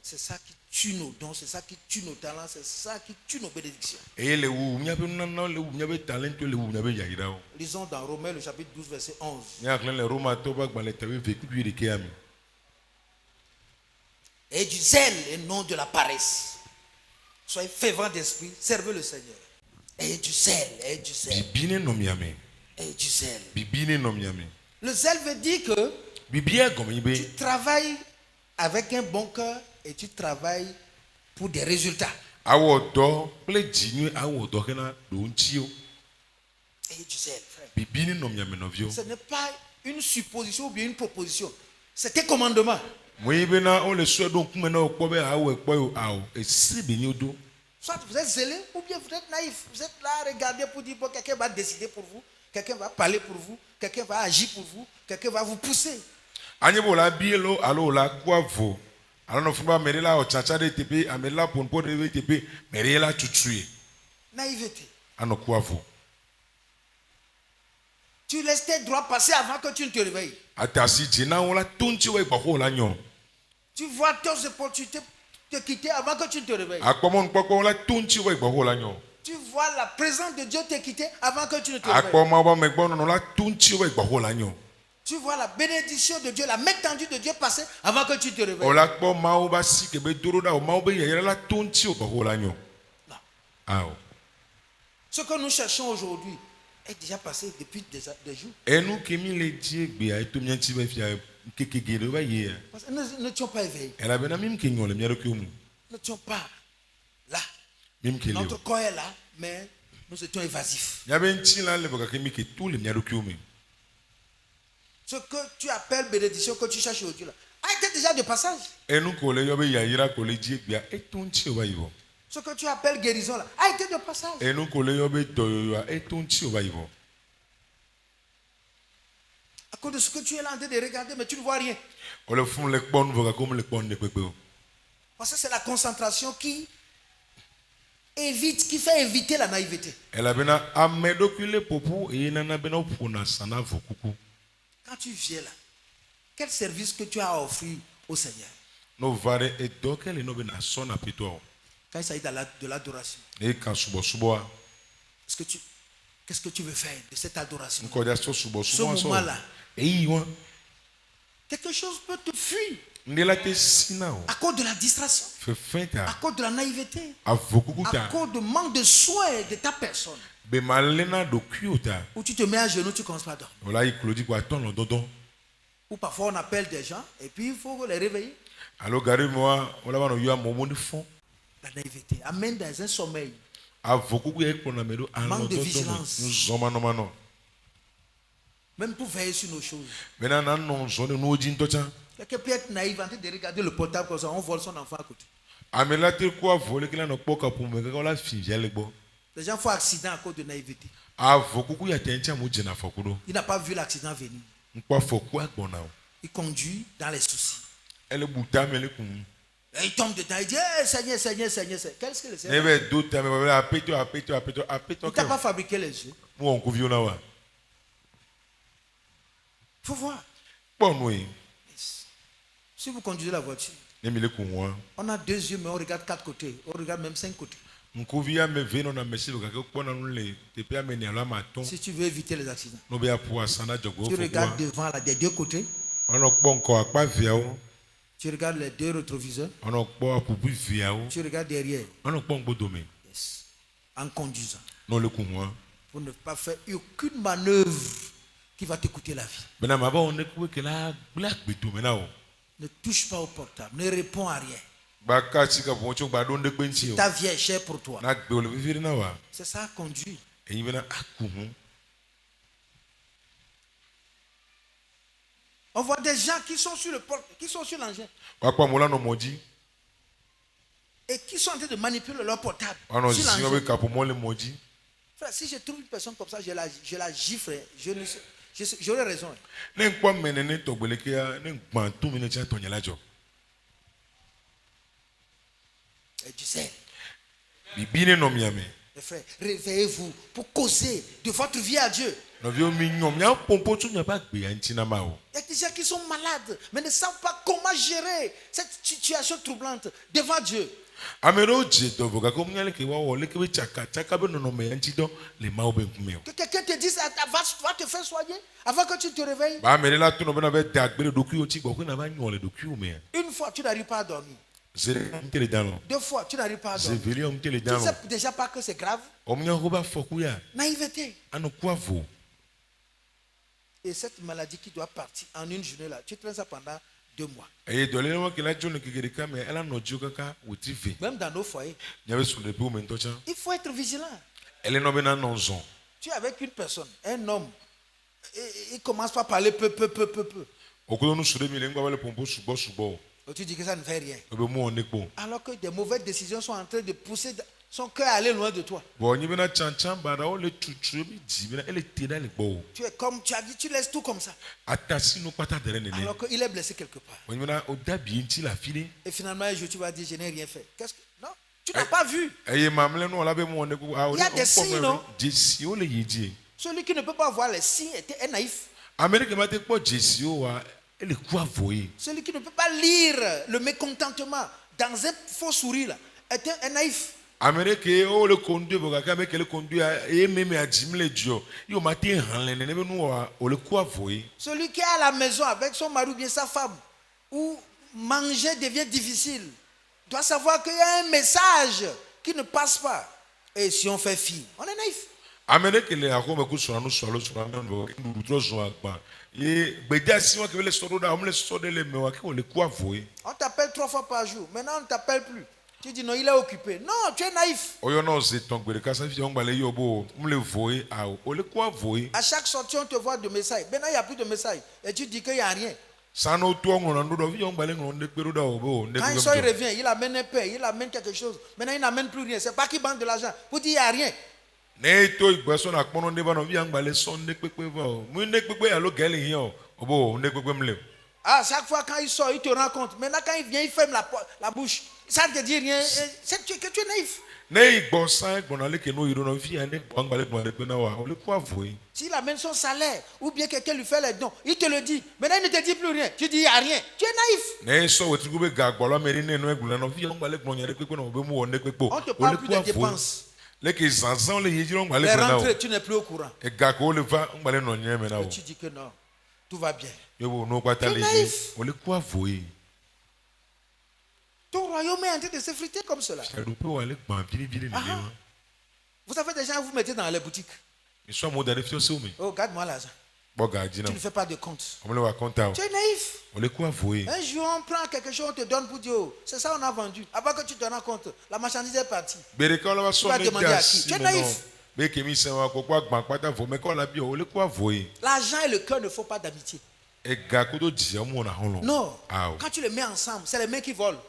C'est ça qui tue nos dons, c'est ça qui tue nos talents, c'est ça qui tue nos bénédictions. Lisons dans Romains le chapitre 12 verset 11. Et du zèle et non de la paresse. Soyez fervents d'esprit, servez le Seigneur. Et du zèle, et du zèle. Et du zèle. Le zèle veut dire que tu travailles avec un bon cœur et tu travailles pour des résultats. Et du zèle, frère. Ce n'est pas une supposition ou bien une proposition. C'est un commandement. Soit vous êtes zélé ou bien vous êtes naïf. Vous êtes là à regarder pour dire bon, quelqu'un va décider pour vous, quelqu'un va parler pour vous, quelqu'un va agir pour vous, quelqu'un va vous pousser. Naïveté. Tu laisses tes droits passer avant que tu ne te réveilles. Tu vois tes opportunités te quitter avant que tu ne te réveilles. Tu vois la présence de Dieu te quitter avant que tu ne te réveilles. Tu vois la bénédiction de Dieu, la main tendue de Dieu passer avant que tu te réveilles. Non. Ce que nous cherchons aujourd'hui est déjà passé depuis des jours. Parce que nous n'étions pas éveillés. Nous n'étions pas là. Notre corps est là, mais nous étions évasifs. Ce que tu appelles bénédiction, que tu cherches aujourd'hui là, a été déjà de passage. Ce que tu appelles guérison là, a été de passage. À cause de ce que tu es là en train de regarder, mais tu ne vois rien. Parce que c'est la concentration qui évite, qui fait éviter la naïveté. Quand tu viens là, quel service que tu as à offrir au Seigneur? Quand il s'agit de l'adoration, qu'est-ce que tu veux faire de cette adoration? Ce moment-là, quelque chose peut te fuir à cause de la distraction, à cause de la naïveté, à cause de manque de soin de ta personne. Où tu te mets à genoux, tu ne commences pas à dormir. Ou parfois on appelle des gens et puis il faut les réveiller. La naïveté amène dans un sommeil. Manque de vigilance. Même pour veiller sur nos choses. Quelqu'un peut être naïf en train de regarder le portable comme ça, on vole son enfant à côté. Les gens font accident à cause de naïveté. Il n'a pas vu l'accident venir. Il conduit dans les soucis. Et il tombe dedans, il dit hey, Seigneur, Seigneur, Seigneur. Qu'est-ce que le Seigneur? Il n'a pas fabriqué les yeux. Il faut voir. Si vous conduisez la voiture, on a 2 yeux, mais on regarde 4 côtés. On regarde même 5 côtés. Si tu veux éviter les accidents, tu regardes devant là, des 2 côtés. Tu regardes les 2 rétroviseurs. Tu regardes derrière. Yes. En conduisant. Pour ne pas faire aucune manœuvre qui va te coûter la vie. Ne touche pas au portable. Ne réponds à rien. Ta vie est chère pour toi. C'est ça, conduire. On voit des gens qui sont sur le port, qui sont sur l'engin. Et qui sont en train de manipuler leur portable. Frère, si je trouve une personne comme ça, je la gifle. J'aurais raison. Et tu sais. Et Les frères, réveillez-vous pour causer de votre vie à Dieu. Il y a des gens qui sont malades, mais ne savent pas comment gérer cette situation troublante devant Dieu. Que quelqu'un te dise, va te faire soigner avant que tu te réveilles. Une fois, tu n'arrives pas à dormir. 2 fois, tu n'arrives pas à dormir. Tu ne sais déjà pas que c'est grave. Naïveté. Et cette maladie qui doit partir en une journée là, tu traînes ça pendant 2 mois. Même dans nos foyers. Il faut être vigilant. Tu es avec une personne, un homme, il commence par parler peu. Et tu dis que ça ne fait rien. Alors que des mauvaises décisions sont en train de pousser son cœur à aller loin de toi. Tu es comme, tu as dit, tu laisses tout comme ça. Alors qu'il est blessé quelque part. Et finalement, un jour, tu vas dire, je n'ai rien fait. Qu'est-ce que... Non, tu n'as pas vu. Il y a des signes, non? Celui qui ne peut pas voir les signes est naïf. Celui qui ne peut pas lire le mécontentement dans un faux sourire là, est un naïf. Celui qui est à la maison avec son mari ou bien sa femme, où manger devient difficile, doit savoir qu'il y a un message qui ne passe pas. Et si on fait fi, on est naïf. On t'appelle 3 fois par jour. Maintenant, on ne t'appelle plus. Tu dis non, il est occupé. Non, tu es naïf. À chaque sortie, on te voit de messages. Maintenant, il n'y a plus de messages. Et tu dis qu'il n'y a rien. Quand il sort, il revient. Il amène un pain, il amène quelque chose. Maintenant, il n'amène plus rien. C'est pas qu'il banque de l'argent. Vous dites, il n'y a rien. Ah, chaque fois quand il sort, il te rend compte. Maintenant, quand il vient, il ferme la bouche. Ça ne te dit rien. C'est que tu es naïf. S'il amène son salaire, ou bien quelqu'un lui fait les dons, il te le dit. Maintenant, il ne te dit plus rien. Tu dis, il n'y a rien. Tu es naïf. On te parle plus des dépenses. Les rentrées, tu n'es plus au courant. Et tu dis que non, tout va bien. Tu es naïf. Ton royaume est en train de s'effriter comme cela. Vous savez, des gens, vous mettez dans les boutiques. Oh, garde-moi l'argent. Tu ne fais pas de compte. Tu es naïf. Un jour, on prend quelque chose, on te donne pour dire, oh, c'est ça on a vendu. Avant que tu te rends compte, la marchandise est partie. Tu vas demander à qui? Tu es naïf. L'argent et le cœur ne font pas d'amitié. Non. Quand tu les mets ensemble, c'est les mains qui volent.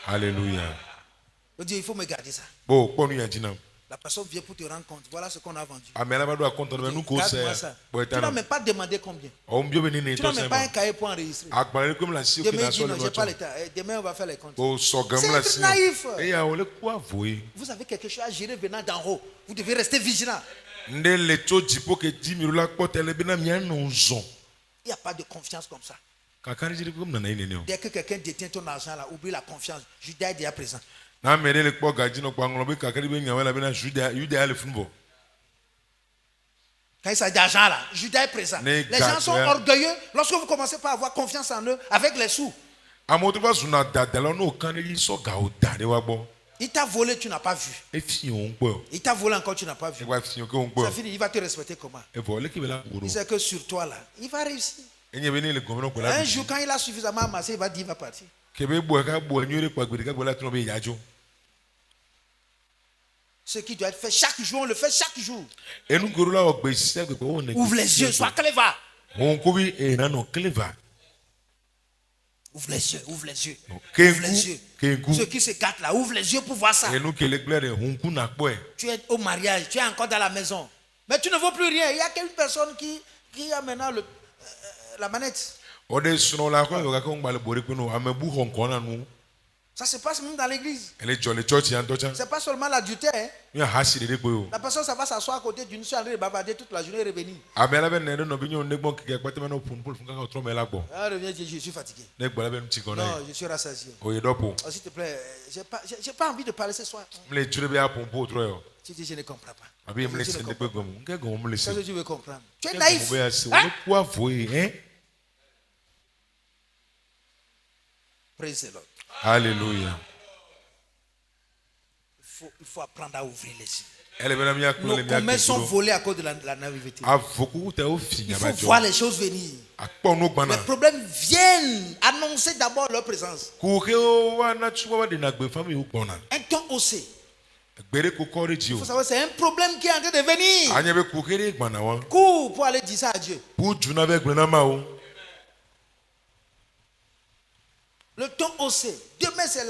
Alléluia. Il faut me garder ça. La personne vient pour te rendre compte. Voilà ce qu'on a vendu. Garde-moi ça. Tu n'as même pas demandé combien. Tu n'as même pas un cahier pour enregistrer. Demain, il dit non, je n'ai pas le temps. Demain, on va faire les comptes. C'est naïf. Vous avez quelque chose à gérer venant d'en haut. Vous devez rester vigilant. Il n'y a pas de confiance comme ça. Dès que quelqu'un détient ton argent là, oublie la confiance. Judas est déjà présent. Quand il s'agit d'argent là, Judas est présent. Les gens sont orgueilleux lorsque vous commencez par avoir confiance en eux avec les sous. Il t'a volé, tu n'as pas vu. Il t'a volé encore, tu n'as pas vu. Ça finit, il va te respecter comment? Il sait que sur toi là, il va réussir. Un jour, quand il a suffisamment amassé, il va dire, il va partir. Ce qui doit être fait chaque jour, on le fait chaque jour. Ouvre les yeux, sois cléva. Ouvre les yeux, ouvre les yeux. Ouvre les yeux. Ceux qui se gâtent là, ouvre les yeux pour voir ça. Tu es au mariage, tu es encore dans la maison. Mais tu ne vaux plus rien. Il y a qu'une personne qui a maintenant la manette. Ça se passe même dans l'église. C'est C'est pas seulement l'adultère. Hein. La personne, ça va s'asseoir à côté d'une soeur, elle va bavarder toute la journée et revenir. Elle revient, je suis fatigué. Non, je suis rassasié. Oh, s'il te plaît, j'ai pas envie de parler ce soir. Tu dis, je ne comprends pas. Qu'est-ce que tu veux comprendre? Tu es naïf. Hein? Praise the Lord. Alléluia. Il faut apprendre à ouvrir les yeux. Nos commerces sont volés à cause de la naïveté. Il faut voir les choses venir. Les problèmes viennent annoncer d'abord leur présence. Un temps haussé. Il faut savoir c'est un problème qui est en train de venir. Cours pour aller dire ça à Dieu. Le temps haussé. Demain, c'est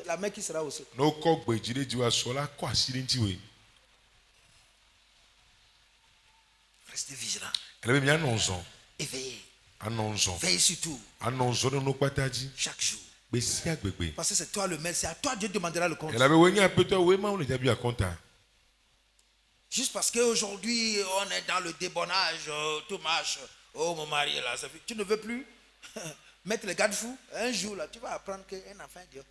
la main qui sera haussée. Restez vigilants. Éveillez. Veillez sur tout. Chaque jour. Parce que c'est toi le maître. C'est à toi Dieu demandera le compte. Juste parce qu'aujourd'hui, on est dans le débonnage, tout marche. Oh, mon mari est là. Tu ne veux plus mettre les garde-fous. Un jour, là, tu vas apprendre qu'un enfant est Dieu.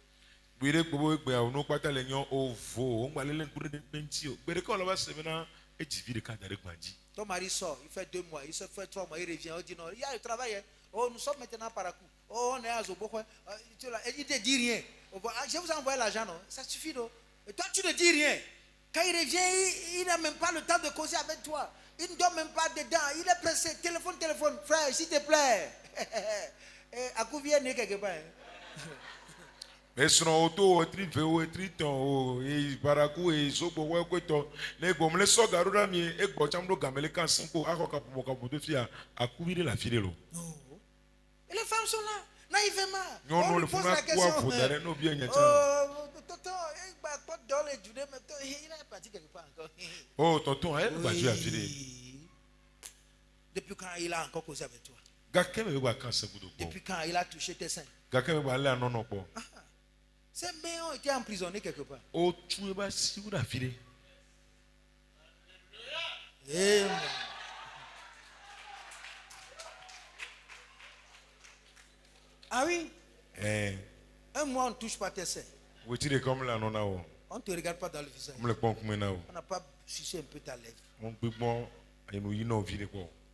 Ton mari sort, il fait 2 mois, il se fait 3 mois, il revient, il dit non, il y a le travail. Hein. Oh, nous sommes maintenant par à coup. Oh, on est à Zobo. Il ne te dit rien. Je vous ai envoyé l'argent, non? Ça suffit, non? Et toi, tu ne dis rien. Quand il revient, il n'a même pas le temps de causer avec toi. Il ne dort même pas dedans. Il est pressé. Téléphone. Frère, s'il te plaît. À coup vient quelque part. Mais sinon, auto, triton, et barakou, et sobo, ouais, les gommes, les sogarous, et Bochambo, Gamelican, Simpo, Akokapofia, à couvrir la fille. Non. Et les femmes sont là, naïvement. Non, le fond à quoi vous n'avez non bien. Il est parti quelque part encore. Oh, tonton, elle va jouer à filer. Depuis quand il a encore causé avec toi? Depuis quand il a touché tes seins? Ces mains ont été emprisonnés quelque part. Oh, tu es pas si vous la filer. Ah oui? Un mois, on ne touche pas tes seins. On ne te regarde pas dans le visage. On n'a pas sucé un peu ta lèvre.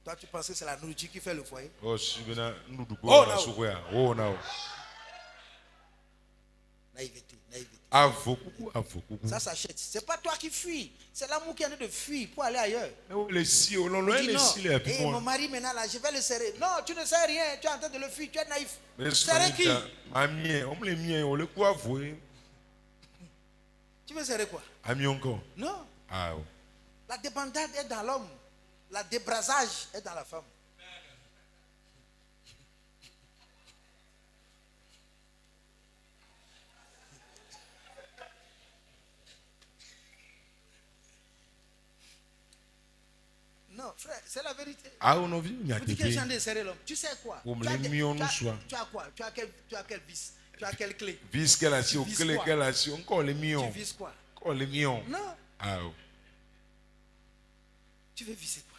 Toi, tu penses que c'est la nourriture qui fait le foyer? Oh, non. Naïveté. Ça s'achète. Ce n'est pas toi qui fuis. C'est l'amour qui est en train de fuir pour aller ailleurs. Mon mari maintenant là, je vais le serrer. Non, tu ne sais rien. Tu es en train de le fuir. Tu es naïf. Serrer qui? Tu veux serrer quoi? Non. La débandade est dans l'homme. La débrasage est dans la femme. Non, frère, c'est la vérité. Vous dites que j'ai envie de serrer l'homme. Tu sais quoi? Tu as quoi? Tu as quel vis? Tu as quelle clé? Tu vises quoi? Non. Tu veux viser quoi?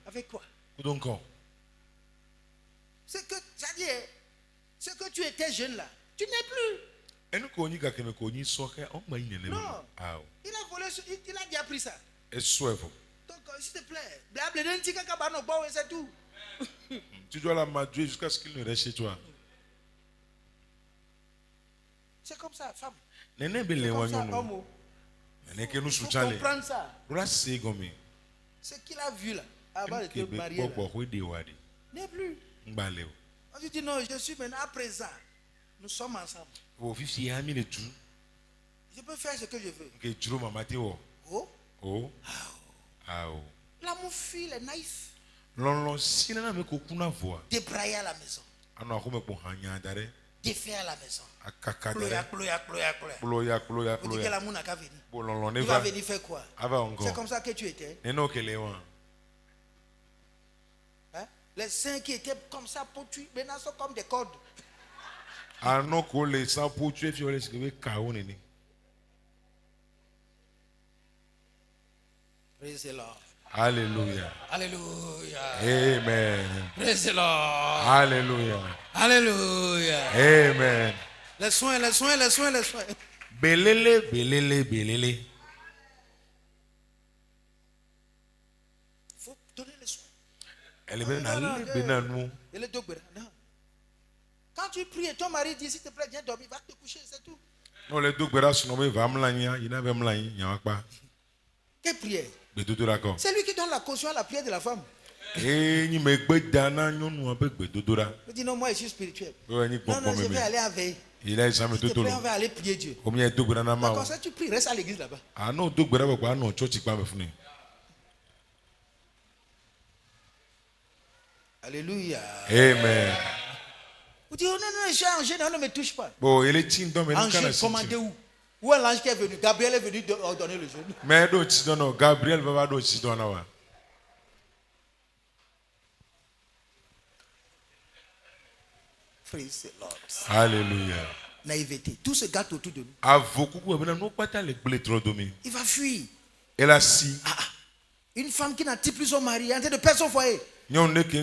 Avec quoi? C'est que tu étais jeune là. Tu n'es plus. Non. Il a volé, il a déjà pris ça. Donc, s'il te plaît, c'est tout. Tu dois la madurer jusqu'à ce qu'il ne reste chez toi. C'est comme ça, femme. C'est comme ça, homme. Il faut comprendre ça. Ce qu'il a vu là, avant de te marier là, n'est plus. On dit non, je suis maintenant à présent. Nous sommes ensemble. Je peux faire ce que je veux. Oh. L'amour fuit les naïfs. Débrailler à la maison. Défaire à la maison. Ploya. Vous dites que l'amour n'a qu'à venir. Il va venir faire quoi? C'est comme ça que tu étais. Hein? Les seins qui étaient comme ça, maintenant sont comme des cordes. Ano ko le sampo tu fi ole sikwe ka woni ni. Praise the Lord. Hallelujah. Hallelujah. Amen. Praise the Lord. Hallelujah. Hallelujah. Amen. Les soins, les soins, les soins, les soins. Belele, belele, belele. Il faut donner les soins. Elle est bien nous. Quand tu pries, ton mari dit s'il te plaît, viens dormir, va te coucher, c'est tout. Non, les deux béras sont nommés Vamlania, il n'a pas il n'y a pas. Quelle prière? C'est lui qui donne la caution à la prière de la femme. Il dit non, moi je suis spirituel. Non, je vais aller à veille. Il a jamais tout. On va aller prier Dieu. D'accord, ça tu pries, reste à l'église là-bas. Ah non, deux béras, non, Alléluia. Amen. Vous dites, oh non, je suis un ange, non, ne me touche pas. Bon, il est timide, mais ange commandé où? Où est l'ange qui est venu? Gabriel est venu donner le jeûne. Mais non, Gabriel va donner le jeûne. Praise the Lord. Alléluia. Naïveté. Tout se gâte autour de nous. Il va fuir. Elle a si. Une femme qui n'attire plus son mari, en train de perdre son foyer. Vous dites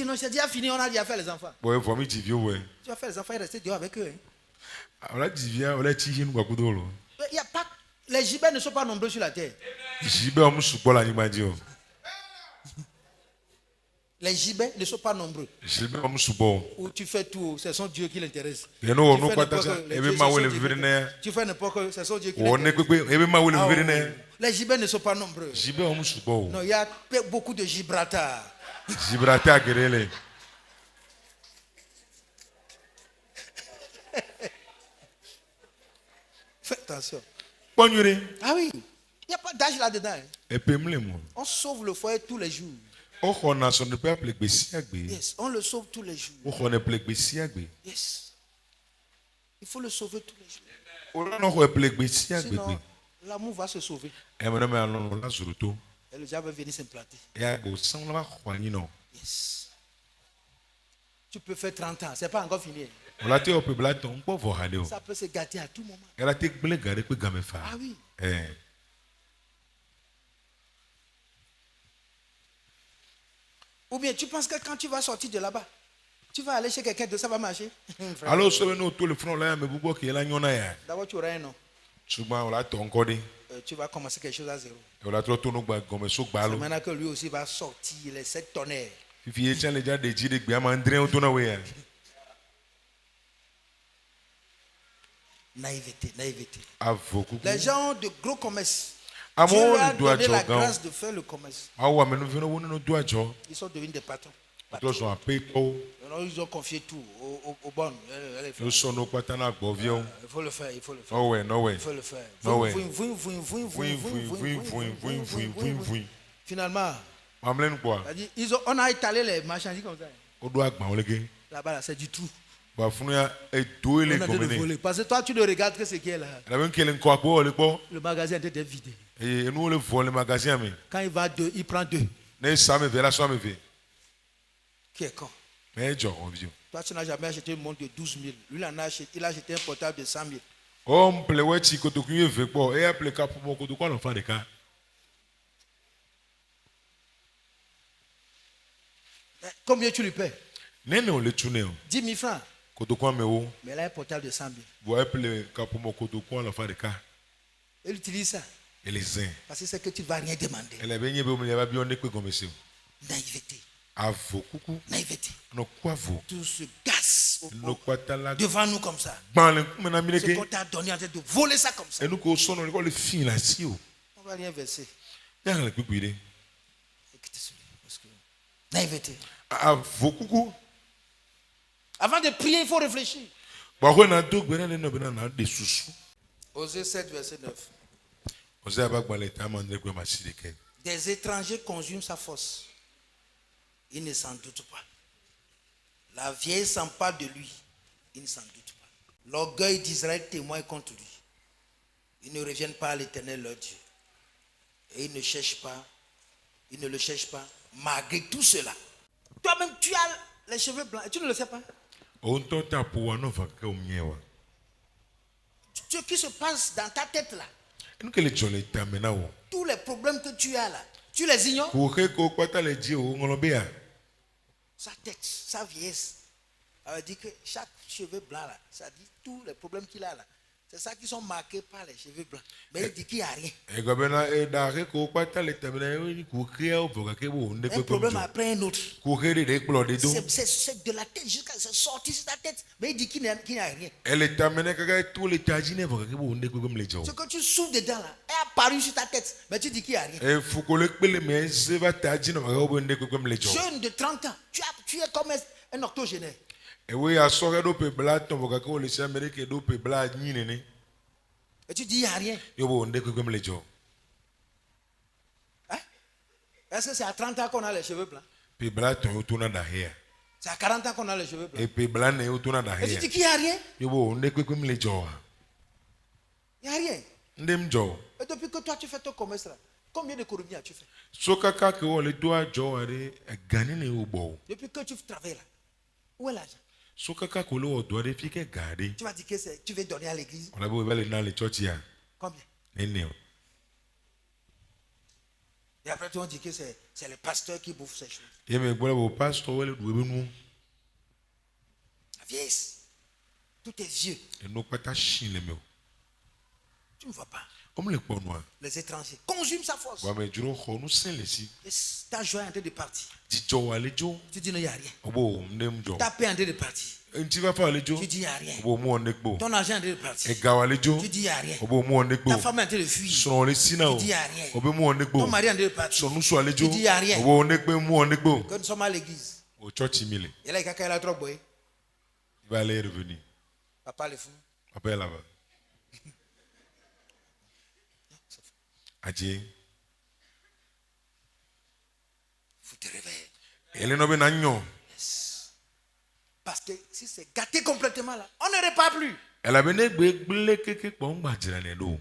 non, c'est déjà fini, on a déjà fait les enfants. Tu vas faire les enfants et rester dehors avec eux. Il y a pas, les gibets ne sont pas nombreux sur la terre. Les gibets ne sont pas nombreux. Où tu fais tout, c'est son Dieu qui l'intéresse. Tu fais n'importe quoi, c'est son Dieu qui l'intéresse. Les gibets ne sont pas nombreux. Non, il y a beaucoup de Gibraltar. Gibraltar guerrele. Fais attention. Ah oui, il n'y a pas d'âge là-dedans. On sauve le foyer tous les jours. Yes, on le sauve tous les jours. Yes. Il faut le sauver tous les jours. Sinon, l'amour va se sauver. Et le diable va venir s'implanter. Yes. Tu peux faire 30 ans, c'est pas encore fini. Ça peut se gâter à tout moment. Ah oui. Ou bien tu penses que quand tu vas sortir de là-bas, tu vas aller chez quelqu'un de ça va marcher. Alors, d'abord tu auras un nom. Tu vas commencer quelque chose à zéro. C'est maintenant que lui aussi va sortir les 7 tonnerres. Naïveté, naïveté. Les gens ont de gros commerces. Dieu leur a donné la grâce de faire le commerce. Ils sont devenus des patrons. Ils ont confié tout aux bonnes. Il faut le faire, il faut le faire. Il faut le faire. Finalement, on a étalé les marchandises comme ça. Là-bas, c'est du tout. On a de voler. Parce que toi, tu ne regardes que ce qui est là. Le magasin était vidé. Quand il va deux, il prend deux. Qui est con? Toi, tu n'as jamais acheté une montre de 12 000. Lui, il a acheté un portable de 100 000. Combien tu lui paies? 10 000 francs. Mais là, un portable de 100 000. Il utilise ça. Parce que c'est que tu ne vas rien demander. Naïveté. Naïveté. Tout se casse devant nous comme ça. Ce qu'on t'a donné en train de voler ça comme ça. On va rien verser. Naïveté. Avant de prier, il faut réfléchir. Osée 7, verset 9. Des étrangers consument sa force. Il ne s'en doute pas. La vieille s'empare de lui. Il ne s'en doute pas. L'orgueil d'Israël témoigne contre lui. Ils ne reviennent pas à l'Éternel leur Dieu. Et ils ne cherchent pas. Ils ne le cherchent pas. Malgré tout cela. Toi-même, tu as les cheveux blancs. Et tu ne le sais pas. Ce qui se passe dans ta tête là. Tous les problèmes que tu as là. Tu les ignores. Sa tête, sa vieillesse. Ça veut dire que chaque cheveu blanc là, ça dit tous les problèmes qu'il a là. C'est ça qui sont marqués par les cheveux blancs. Mais il dit qu'il n'y a rien. Un problème après un autre. C'est de la tête jusqu'à c'est sorti sur ta tête. Mais il dit qu'il n'y a rien. Ce que tu souffres dedans là est apparu sur ta tête. Mais tu dis qu'il n'y a rien. Jeune de 30 ans, tu es comme un octogénaire. Et tu dis il n'y a rien. Hein? Est-ce que c'est à 30 ans qu'on a les cheveux blancs? C'est à 40 ans qu'on a les cheveux blancs. Et tu dis qu'il n'y a rien? Il n'y a rien. Et depuis que toi tu fais ton commerce là, combien d'économies as-tu fait? Depuis que tu travailles là, où est l'argent? Tu vas dire que tu veux donner à l'église. Combien? Et après tu vas dire que c'est le pasteur qui bouffe ces choses. La vieillesse. Tous tes yeux. Tu ne vois pas. Les étrangers consument sa force. Et ta joie est en train de partir. Tu dis non, il n'y a rien. Ta paix est en train de partir. Tu dis il n'y a rien. Ton argent est en train de partir. Tu dis il n'y a rien. Ta femme est en train de fuir. Tu dis il n'y a rien. Ton mari est en train de partir. Tu dis il n'y a rien. Quand nous sommes à l'église, il y a quelqu'un qui a trop boyé. Il va aller revenir. Papa le fou. Papa est là-bas. Adieu. Faut te réveiller. Yes. Parce que si c'est gâté complètement là, on ne repart plus.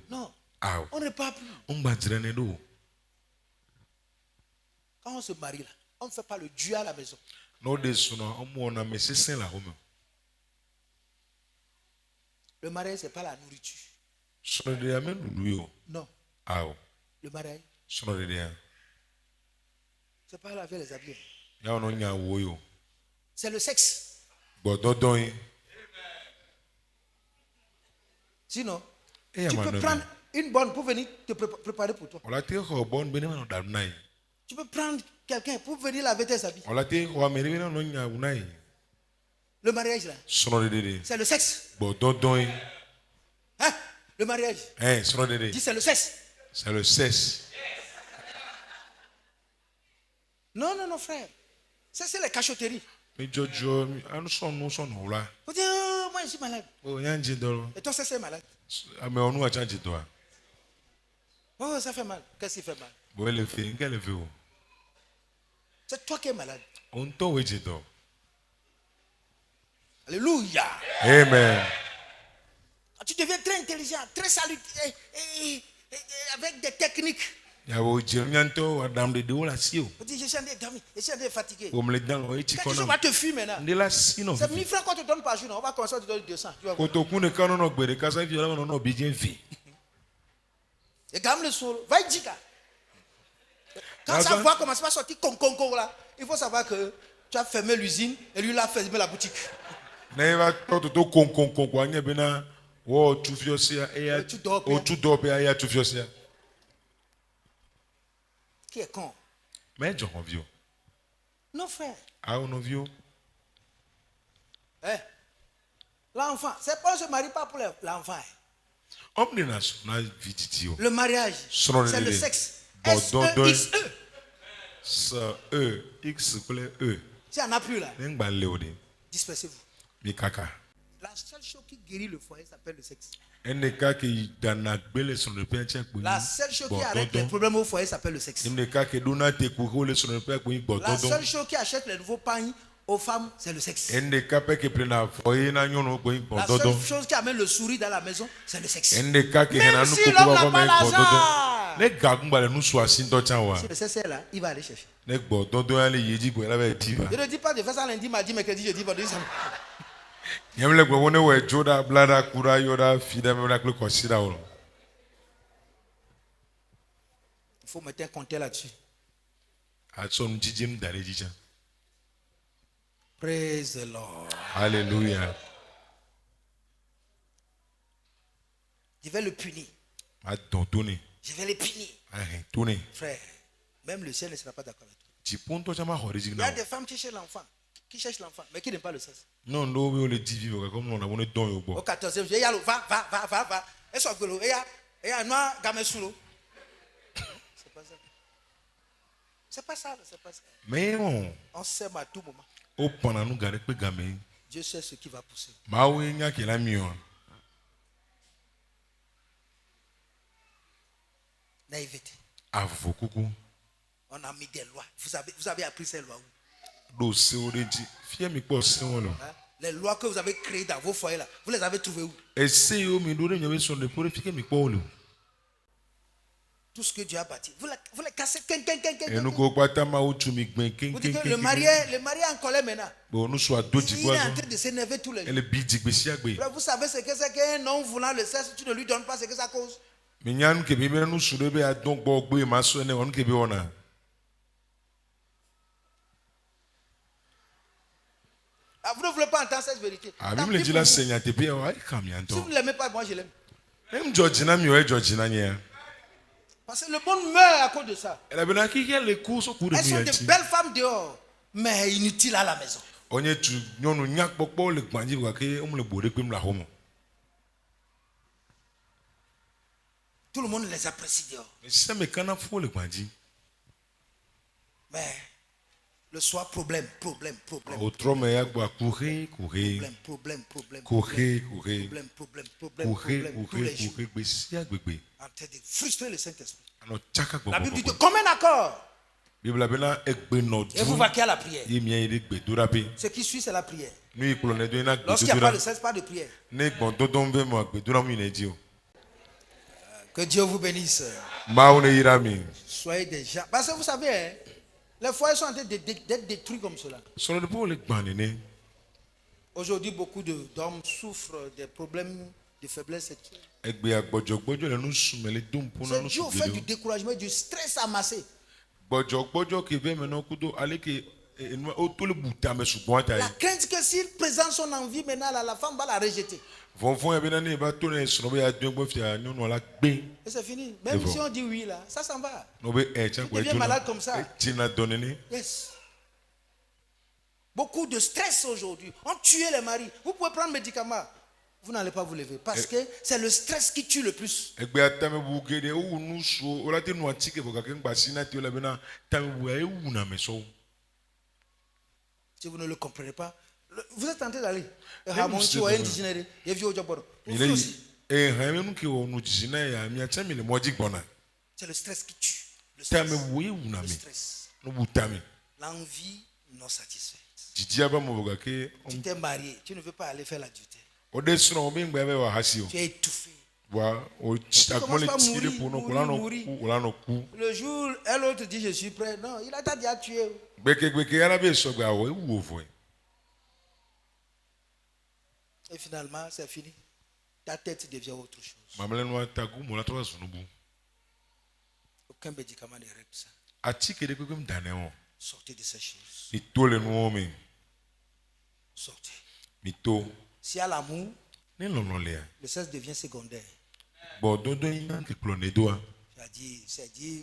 Non. On ne repart plus. Quand on se marie là, on ne fait pas le Dieu à la maison. Le mariage, ce n'est pas la nourriture. Non. Le mariage, c'est pas laver les habits. C'est le sexe. Sinon, tu peux prendre une bonne pour venir te préparer pour toi. Tu peux prendre quelqu'un pour venir laver tes habits. Le mariage là, c'est le sexe. Hein? Le mariage. Dis c'est le sexe. C'est le sexe. Non, frère. Ça, c'est la cachotterie. Faut dire, moi, je suis malade. Et toi, ça, c'est malade. Oh, ça fait mal. Qu'est-ce qui fait mal? C'est toi qui es malade. Alléluia. Amen. Tu deviens très intelligent, très salutaire, avec des techniques. Je suis en train de fatiguer. Quelque chose va te fuir maintenant. C'est 1000 francs qu'on te donne par jour. On va commencer à te donner 200. Et quand même le solo, va y dire. Quand sa voix commence à sortir là, il faut savoir que tu as fermé l'usine et lui il a fermé la boutique. Qui est con? Non, frère. L'enfant, c'est pas on se marie pas pour l'enfant. Le mariage, c'est le sexe. S-E-X-E. S-E-X-E. Si on n'a plus là, dispersez-vous. La seule chose qui guérit le foyer s'appelle le sexe. La seule chose qui arrête les problèmes au foyer s'appelle le sexe. La seule chose qui achète les nouveaux pagnes aux femmes, c'est le sexe. La seule chose qui amène le sourire dans la maison, c'est le sexe. Même si l'homme n'a pas l'argent, Les gars, on va nous choisir dans le Si le CCR là, il va aller chercher. Les gars, donc aller y dire pour la dire. Je ne dis pas de faire ça lundi, mardi, mercredi, jeudi, vendredi, samedi. Il y a les gars, on est ouais, Joda, Blada, Kura, Yoda, Fida, mais on a que le considérer. Il faut mettre un compteur là-dessus. Praise the Lord. Alléluia. Je vais le punir. Je vais le punir. Frère, même le ciel ne sera pas d'accord avec toi. Il y a des femmes qui cherchent l'enfant, mais qui n'aiment pas le sexe. Non, non, on le dit vivre comme on a mon don au Au 14e, il y a le va. Et soit que l'eau, et il y a un noir gamin sous l'eau. C'est pas ça. C'est pas ça. Mais on s'aime à tout moment. Dieu sait ce qui va pousser. Naïveté. On a mis des lois. Vous avez appris ces lois où? Les lois que vous avez créées dans vos foyers là, vous les avez trouvées où? Tout ce que Dieu a bâti, vous les cassez. Vous dites que le marié est en colère maintenant. Il est en train de s'énerver tous les jours. Vous savez ce que c'est qu'un homme voulant le sexe, tu ne lui donnes pas ce que ça cause. Vous ne voulez pas entendre cette vérité. Si vous ne l'aimez pas, moi je l'aime. Parce que le monde meurt à cause de ça. Elles sont de belles femmes dehors, mais inutiles à la maison. Tout le monde les apprécie dehors. Mais le soir, problème. Problème. En train de frustrer le Saint-Esprit. La Bible dit de commun accord. Et vous vaquez à la prière. Ce qui suit, c'est la prière. Lorsqu'il n'y a pas de cesse, pas de prière. Que Dieu vous bénisse. Soyez des gens. Parce que vous savez, hein, les foyers sont en train d'être détruits comme cela. Aujourd'hui, beaucoup d'hommes souffrent des problèmes de faiblesse sexuelle. C'est dû au fait du découragement, du stress amassé. La crainte que s'il présente son envie maintenant, la femme va la rejeter. Et c'est fini. Même si on dit oui là, ça s'en va. Tu deviens malade comme ça. Yes. Beaucoup de stress aujourd'hui. On tue les maris. Vous pouvez prendre médicaments. Vous n'allez pas vous lever. Parce que c'est le stress qui tue le plus. Si vous ne le comprenez pas, vous êtes tenté d'aller. C'est le stress qui tue. Le stress. L'envie non satisfaite. Tu t'es marié, tu ne veux pas aller faire l'adultère. Tu es étouffé. Tu commences par mourir. Le jour, l'autre dit je suis prêt. Non, il a déjà tué. Et finalement, c'est fini. Ta tête devient autre chose. Aucun médicament ne règle ça. Sortez de ces choses. Sortez. S'il y a l'amour, le sexe devient secondaire.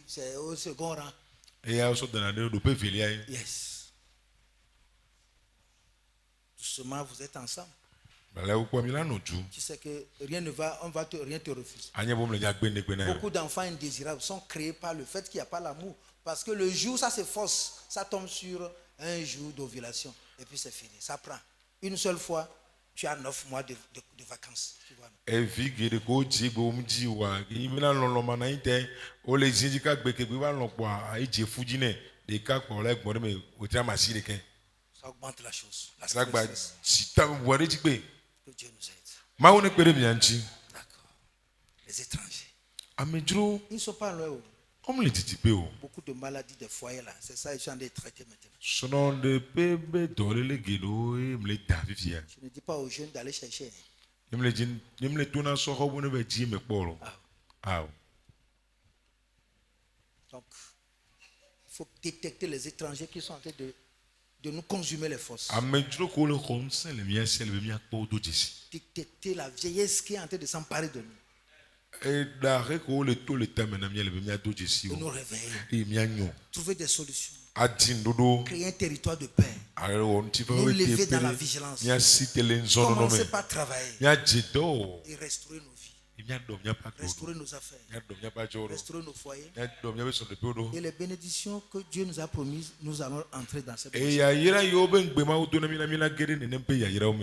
C'est au second rang. Yes. Doucement, vous êtes ensemble. Tu sais que rien ne va, rien te refuse. Beaucoup d'enfants indésirables sont créés par le fait qu'il n'y a pas l'amour. Parce que le jour, ça c'est fausse. Ça tombe sur un jour d'ovulation. Et puis c'est fini. Ça prend. Une seule fois, tu as 9 mois de vacances. Tu vois. Ça augmente la chose. Que Dieu nous aide. D'accord. Les étrangers. amedzro Ils ne sont pas loin. omle titipe o Beaucoup de maladies des foyers là. C'est ça, ils sont en train de traiter maintenant. sono de pebe dolele gedo emle ta fifia Je ne dis pas aux jeunes d'aller chercher. emle tona soho bone be ji me kporo aw Donc, il faut détecter les étrangers qui sont en train de nous consumer les forces. amedzro ko le khonse le mia sel be mia kpo do jesi Détecter la vieillesse qui est en train de s'emparer de nous. e dare ko le to le tamena mia le be mia do jesi De nous o réveiller. e mia nyo Trouver des solutions. adin dodo Créer un territoire de paix. are won ti fa Nous we lever te dans la pere vigilance. mia sitele nzono no me Commencez par travailler mia jedo et restaurer nos vies. mia do mia pa do Restaurer nos affaires. mia do mia pa joro Restaurer nos foyers. mia do mia be so de podo Et les bénédictions que Dieu nous a promises, nous allons entrer dans cette e ya yira yo be ngbe ma do na mina gere ne nempe ya yira o me